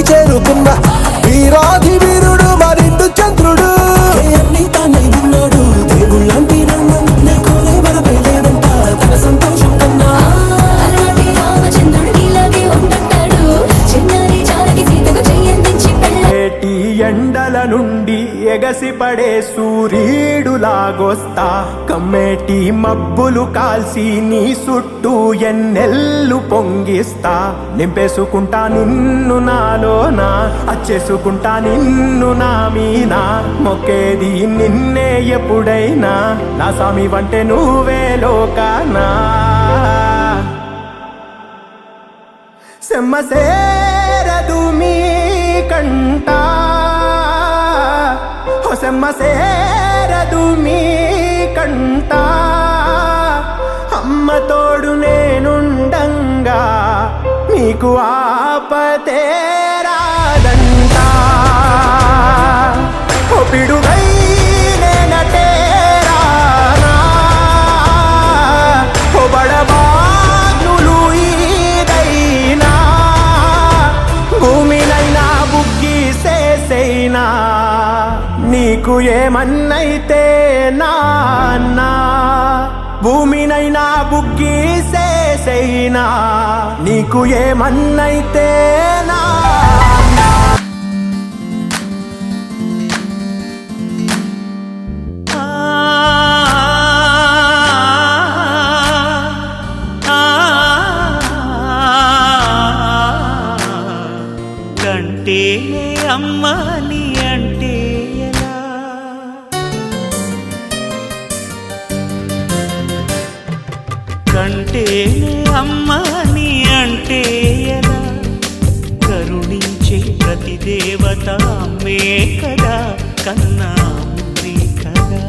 చేరుకున్న వీరాధి వీరుడు మరిండు చంద్రుడు అన్ని తానై ఉన్నాడు దేవుళ్ళంటి తన సంతోషం కన్నా ఎండల నుండి ఎగసిపడే సూర్యుడులాగొస్తా కమ్మేటి మబ్బులు కాల్సి నీ చుట్టూ ఎన్నెల్లు పొంగిస్తా నింపేసుకుంటా నిన్ను నాలోనా అచ్చేసుకుంటా నిన్ను నా మీనా మొక్కేది నిన్నే ఎప్పుడైనా నా స్వామి వంటే నువ్వే లోకానా సెమ్మసేరదు మీ కంట సెమ్మసేరదు మీ కంట అమ్మ తోడు నేనుండంగా మీకు ఆపతే రాదంట పిడుగై నేనటేరానా బడబాగ్నులు ఈదైనా భూమినైనా బుగ్గి సేసైనా నీకు ఏమన్నైతే నాన్నా భూమినైనా బుగ్గి సేసైనా నీకు ఏమన్నైతే నాన్నా కంటే అమ్మ నీ అంటే ఎలా కంటే అమ్మ నీ అంటే ఎలా కరుణించే ప్రతి దేవత అమ్మే కదా కన్నా అమ్మే కదా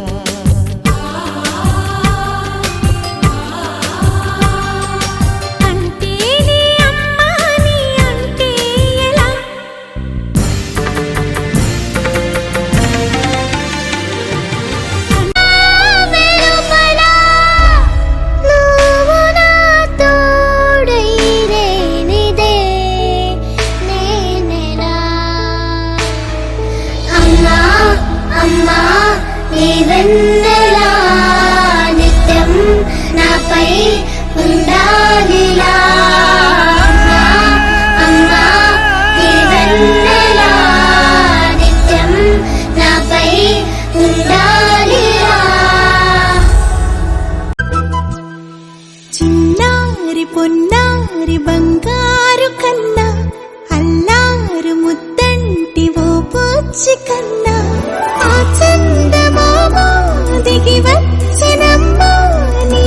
నీవెన్నెలా నిత్యం నాపై ఉండాలిలా అమ్మా నీవెన్నెలా నిత్యం నాపై ఉండాలిలా చిన్నారి పొన్నారి బంగారు కన్నా అల్లారు ముద్దంటి ఓ బుజ్జి కన్నా ఆ చందమామ దిగి వచ్చినమ్మా నీ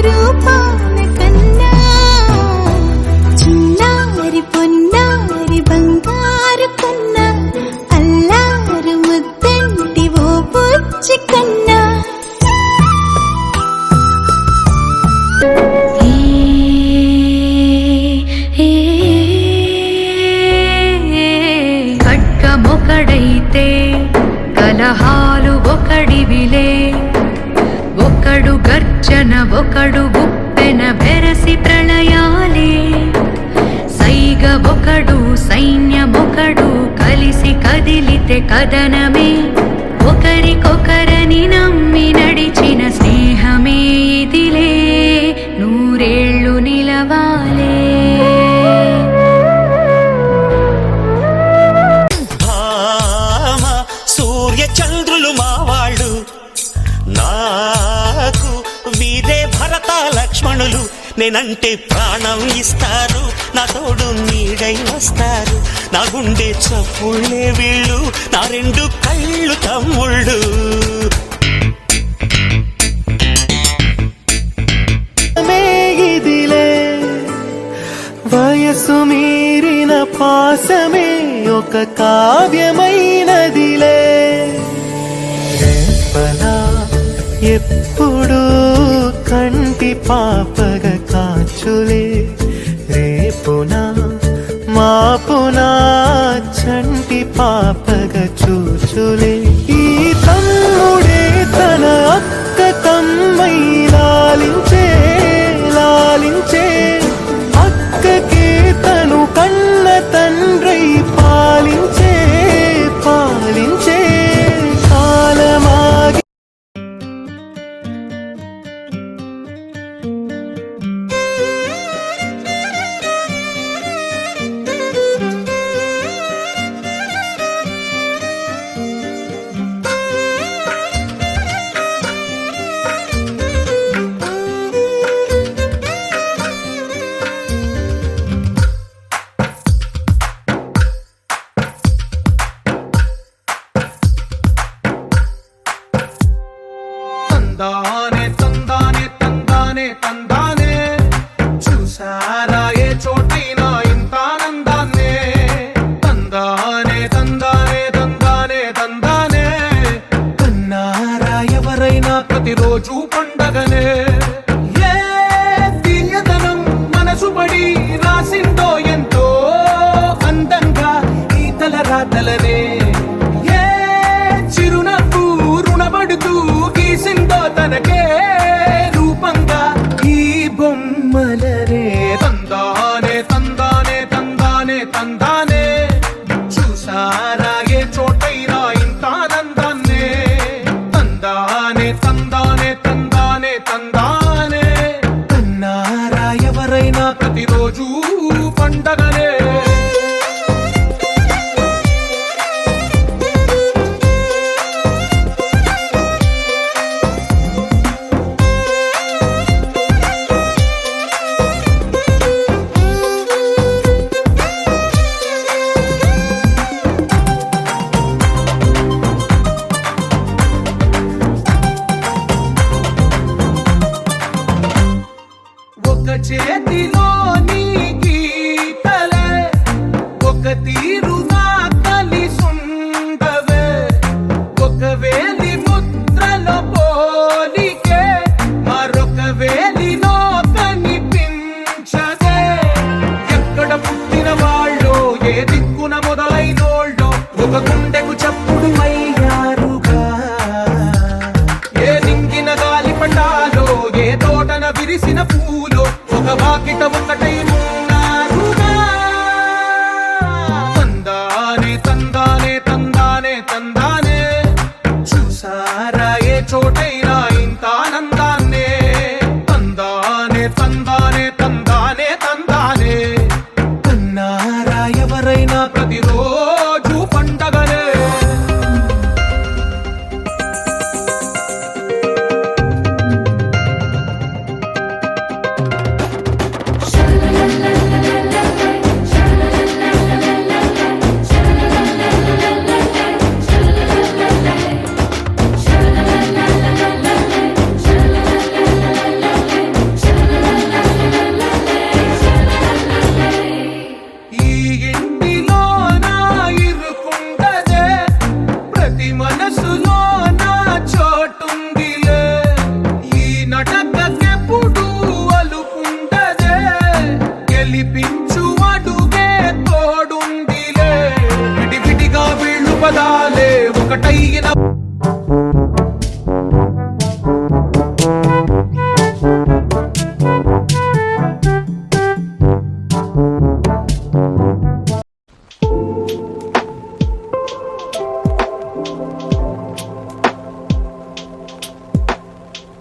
రూపాన కన్నా చిన్నారి పొన్నారి బంగారు కన్నా అల్లారు ముద్దంటి ఓ బుజ్జి కన్నా ఖడ్గమొకడైతే కలహాలు ఒకడివిలే ఒకడు గర్జన ఒకడు ఉప్పెన బెరసి ప్రళయాలే సైగ ఒకడు సైన్యమొకడు కలిసి కదిలితే కదనమే ఒకరికొకరని నమ్మి నడిచిన స్నేహమే ఇదిలే నూరేళ్ళు నిలవాలే చంద్రులు మావాళ్ళు నాకు వీరే భరత లక్ష్మణులు నేనంటే ప్రాణం ఇస్తారు నా తోడు నీడై వస్తారు నా గుండె చప్పుళ్ళే వీళ్ళు నా రెండు కళ్ళు తమ్ముళ్ళు ఇదిలే వయసు మీరిన పాసమే ఒక కావ్యమైనదిలే ఎప్పుడు కంటి పాపగ కాచులే రేపునా మాపునా చంటి పాపగ చూచులే ఈ తమ్ముడే తన అక్క తమ్మై లాలించే లాలించే అక్కకే తను కన్న తండ్రై తందానే చూసారా ఏ చోటైనా ఇంత ఆనందాన్నే తందానే తందానే తందానే తందానే కన్నారా ఎవరైనా ప్రతిరోజు పండగనే ఏ తీయదనం మనసు పడి రాసిందో ఎంతో అందంగా ఈ తలరాతలనే ఏ చిరునవ్వు రుణపడుతూ గీసిందో తనకే రూపంగా ఈ బొమ్మలనే తందానే తందానే తందానే తందానే చూసారా ఏ చోటైనా ఇంత ఆనందాన్నే తందానే తందానే తందానే తందానే కన్నారా ఎవరైనా ప్రతిరోజు పండగనే ఒక చేతిలో నీ గీతలే ఒక తీరుగా కలిసుండవే ఒక వేలి ముద్రలో పోలికే మరొక వేలిలో కనిపించదే ఎక్కడ పుట్టిన వాళ్ళో ఏ దిక్కున మొదలైనోళ్ళో ఒక గుండెకు చప్పుడు అయ్యారుగా ఏ నింగిన గాలి పటాలో ఏ తోటన విరిసిన పూలో ఒక వాకిట ఒకటై ఉన్నారుగా తందానే తందానే తందానే తందానే చూసారా ఏ చోటైనా ఇంత ఆనందాన్నే తందానే తందానే